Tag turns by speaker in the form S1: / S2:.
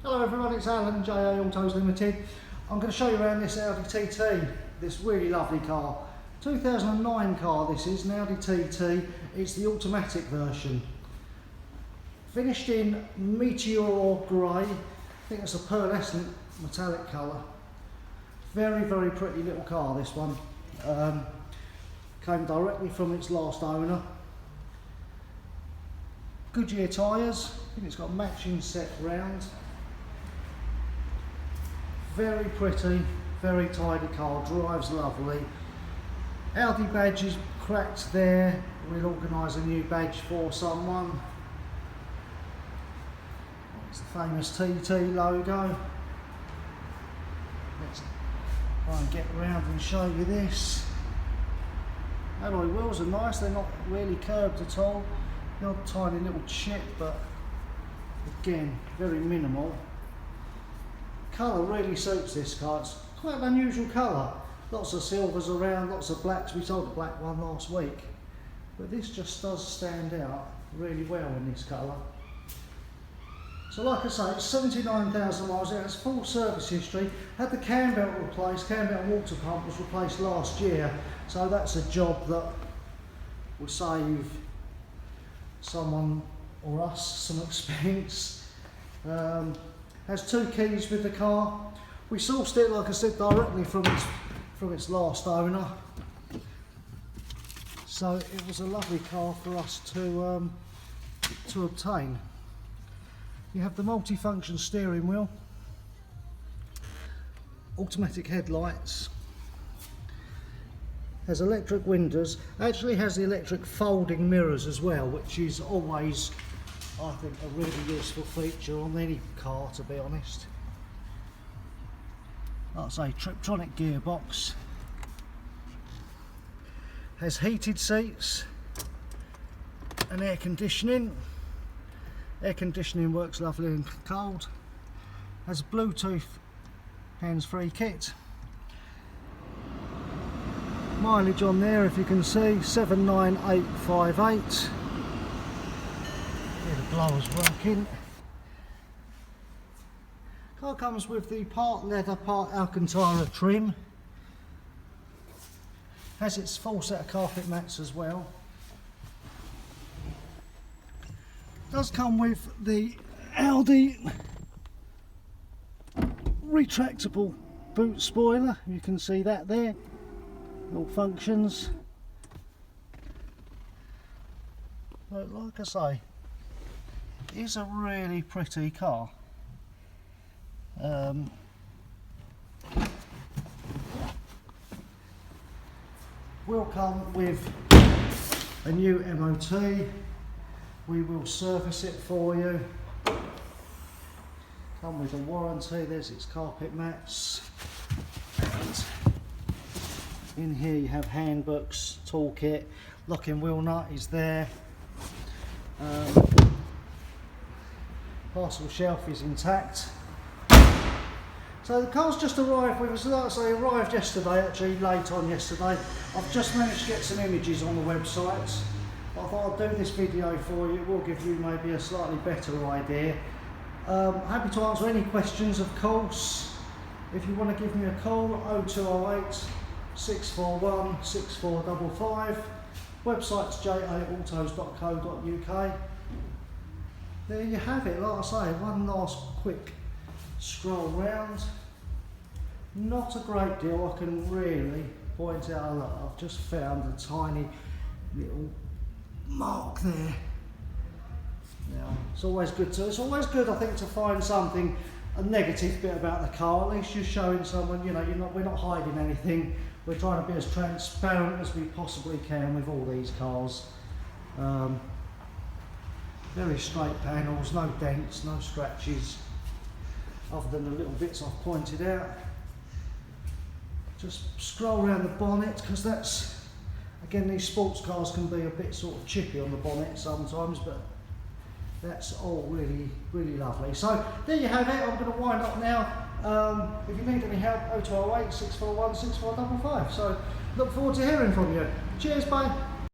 S1: Hello everyone, it's Alan, JA Autos Limited. I'm going to show you around this Audi TT, this really lovely car. 2009 car this is, an Audi TT. It's the automatic version. Finished in Meteor grey. I think it's a pearlescent metallic colour. Very, very pretty little car this one. Came directly from its last owner. Goodyear tyres. I think it's got matching set round. Very pretty, very tidy car, drives lovely. Audi badge is cracked there. We'll organise a new badge for someone. It's the famous TT logo. Let's try and get around and show you this. Alloy wheels are nice, they're not really curved at all. The odd tiny little chip, but again, very minimal. Colour really suits this car. It's quite an unusual colour. Lots of silvers around, lots of blacks. We sold a black one last week. But this just does stand out really well in this colour. So like I say, it's 79,000 miles. It has full service history. Had the Cambelt replaced. Cambelt water pump was replaced last year. So that's a job that will save someone or us some expense. Has 2 keys with the car. We sourced it, like I said, directly from its last owner. So it was a lovely car for us to obtain. You have the multi-function steering wheel, automatic headlights, has electric windows, actually has the electric folding mirrors as well, which is always, I think, a really useful feature on any car, to be honest. Like I say, Triptronic gearbox. Has heated seats and air conditioning. Air conditioning works lovely in cold. Has Bluetooth hands-free kit. Mileage on there, if you can see, 79858. The blower's working. Car comes with the part leather, part Alcantara trim. Has its full set of carpet mats as well. Does come with the Audi retractable boot spoiler. You can see that there. All functions. But like I say, it's a really pretty car. Will come with a new MOT. We will service it for you. Come with a warranty. There's its carpet mats. And in here you have handbooks, toolkit, locking wheel nut is there. Parcel shelf is intact. So the car's just arrived with us. Like I say, arrived yesterday, actually late on yesterday. I've just managed to get some images on the website. I thought I'd do this video for you. It will give you maybe a slightly better idea. Happy to answer any questions, of course. If you want to give me a call, 0208 641 6455. Website's jaautos.co.uk. There you have it. Like I say, one last quick scroll round. Not a great deal I can really point out. Look, I've just found a tiny little mark there. Now, it's always good, I think, to find something, a negative bit about the car. At least you're showing someone, you know, we're not hiding anything. We're trying to be as transparent as we possibly can with all these cars. Very straight panels, no dents, no scratches, other than the little bits I've pointed out. Just scroll around the bonnet, because that's, again, these sports cars can be a bit sort of chippy on the bonnet sometimes, but that's all really, really lovely. So there you have it. I'm going to wind up now. If you need any help, 0208 641 6455. So look forward to hearing from you. Cheers, bye.